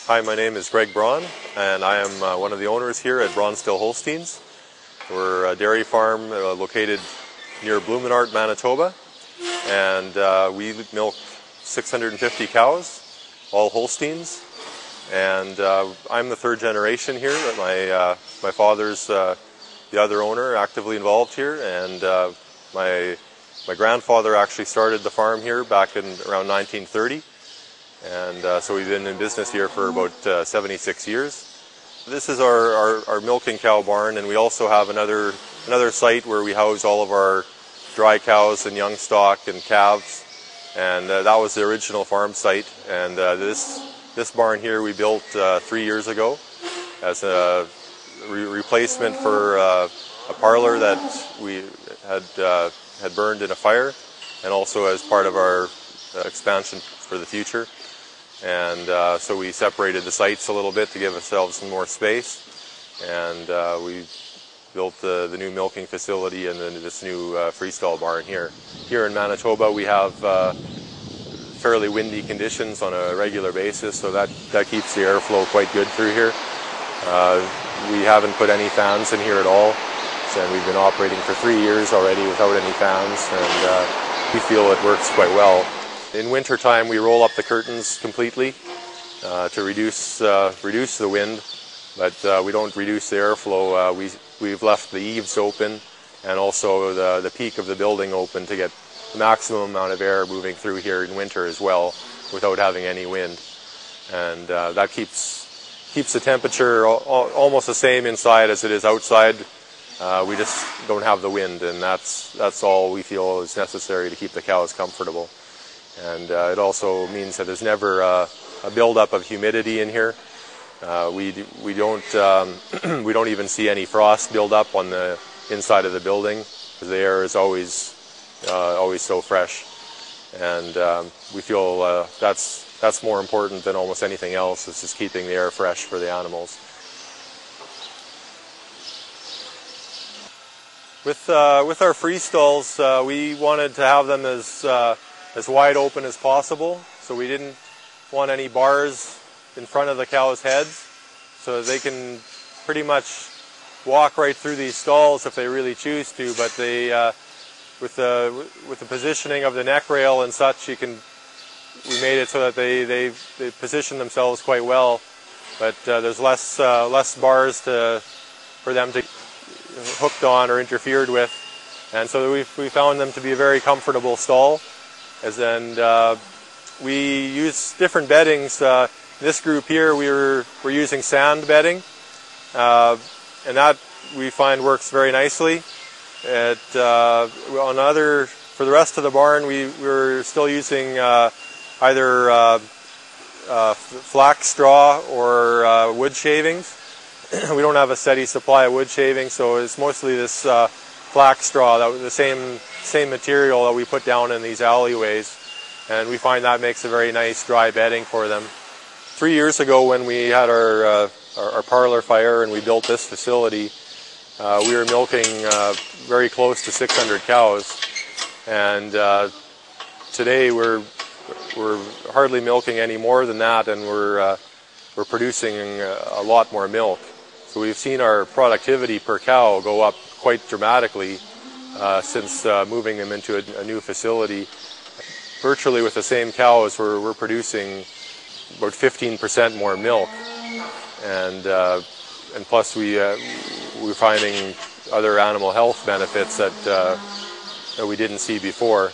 Hi, my name is Greg Braun, and I am one of the owners here at Braunsdeйл Holsteins. We're a dairy farm located near Bloemenart, Manitoba, and we milk 650 cows, all Holsteins. And I'm the third generation here. My father's the other owner, actively involved here, and my grandfather actually started the farm here back in around 1930. And so we've been in business here for about 76 years. This is our milking cow barn, and we also have another site where we house all of our dry cows and young stock and calves. And that was the original farm site. And this barn here we built 3 years ago as a replacement for a parlor that we had burned in a fire, and also as part of our expansion for the future. And so we separated the sites a little bit to give ourselves some more space, and we built the new milking facility and then this new freestall barn here. Here in Manitoba we have fairly windy conditions on a regular basis, so that keeps the airflow quite good through here. We haven't put any fans in here at all, and we've been operating for 3 years already without any fans, and we feel it works quite well. In winter time we roll up the curtains completely to reduce the wind, but we don't reduce the airflow. We've left the eaves open and also the peak of the building open to get the maximum amount of air moving through here in winter as well, without having any wind. And that keeps the temperature almost the same inside as it is outside. We just don't have the wind, and that's all we feel is necessary to keep the cows comfortable. And it also means that there's never a buildup of humidity in here. We don't even see any frost build up on the inside of the building, because the air is always so fresh. And we feel that's more important than almost anything else. It's just keeping the air fresh for the animals. With our free stalls, we wanted to have them as wide open as possible, so we didn't want any bars in front of the cows' heads, so they can pretty much walk right through these stalls if they really choose to. But they, with the positioning of the neck rail and such, we made it so that they position themselves quite well. But there's less bars for them to hooked on or interfered with, and so we found them to be a very comfortable stall. And we use different beddings. This group here we're using sand bedding, and that we find works very nicely. For the rest of the barn we're still using either flax straw or wood shavings. We don't have a steady supply of wood shavings, so it's mostly this flax straw, the same material that we put down in these alleyways, and we find that makes a very nice dry bedding for them. 3 years ago, when we had our parlor fire and we built this facility, we were milking very close to 600 cows, and today we're hardly milking any more than that, and we're producing a lot more milk. So we've seen our productivity per cow go up quite dramatically since moving them into a new facility. Virtually with the same cows, we're producing about 15% more milk, and plus we're finding other animal health benefits that we didn't see before.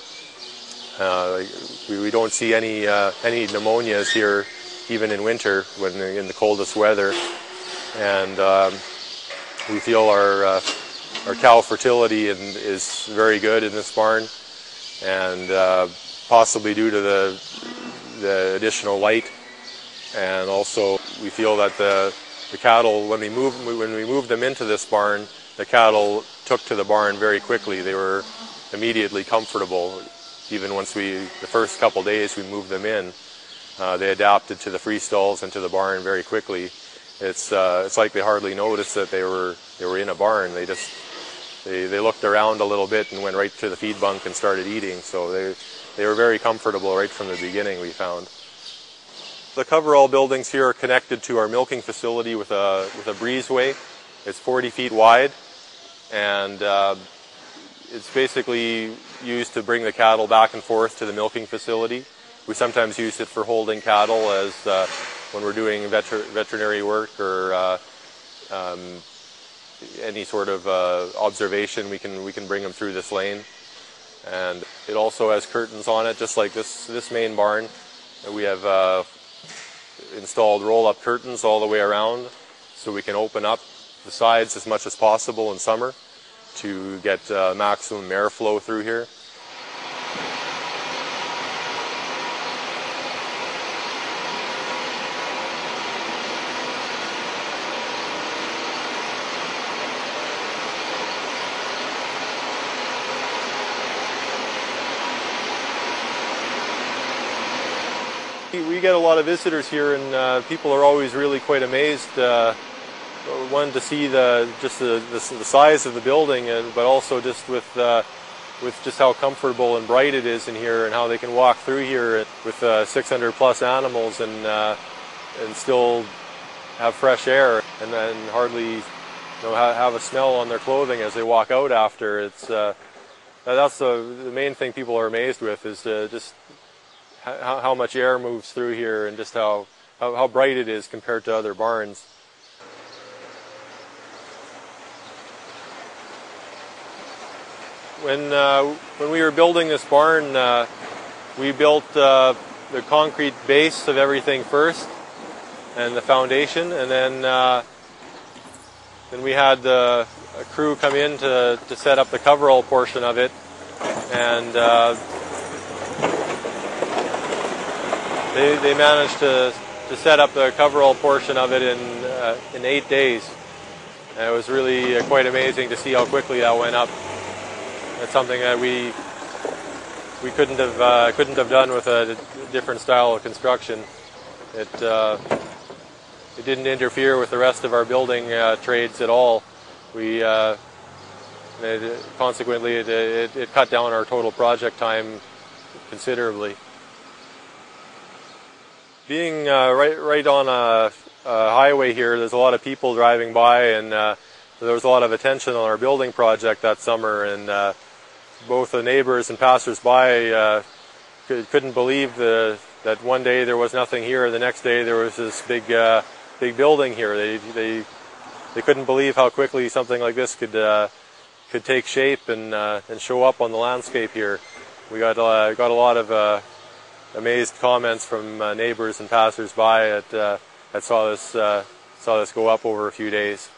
We don't see any pneumonias here, even in winter when in the coldest weather, and we feel our cow fertility is very good in this barn, and possibly due to the additional light. And also we feel that the cattle, when we moved them into this barn, the cattle took to the barn very quickly. They were immediately comfortable. Even once the first couple days we moved them in, they adapted to the free stalls and to the barn very quickly. It's like they hardly noticed that they were in a barn. They looked around a little bit and went right to the feed bunk and started eating. So they were very comfortable right from the beginning, we found. The coverall buildings here are connected to our milking facility with a breezeway. It's 40 feet wide, and it's basically used to bring the cattle back and forth to the milking facility. We sometimes use it for holding cattle as when we're doing veterinary work or any sort of observation. We can bring them through this lane, and it also has curtains on it, just like this main barn. We have installed roll-up curtains all the way around, so we can open up the sides as much as possible in summer to get maximum airflow through here. We get a lot of visitors here, and people are always really quite amazed. One, to see just the size of the building, but also just with just how comfortable and bright it is in here, and how they can walk through here with 600 plus animals and still have fresh air, and then hardly have a smell on their clothing as they walk out after. It's that's the main thing people are amazed with, is just how much air moves through here, and just how bright it is compared to other barns. When we were building this barn, we built the concrete base of everything first, and the foundation, and then we had a crew come in to set up the coverall portion of it, and they managed to set up the coverall portion of it in 8 days. And it was really quite amazing to see how quickly that went up. That's something that we couldn't have done with a different style of construction. It didn't interfere with the rest of our building trades at all. Consequently, it cut down our total project time considerably. Being right on a highway here, there's a lot of people driving by, and there was a lot of attention on our building project that summer, and both the neighbors and passers-by couldn't believe that one day there was nothing here, and the next day there was this big building here. They couldn't believe how quickly something like this could take shape and show up on the landscape here. We got a lot of amazed comments from neighbors and passers-by that saw this go up over a few days.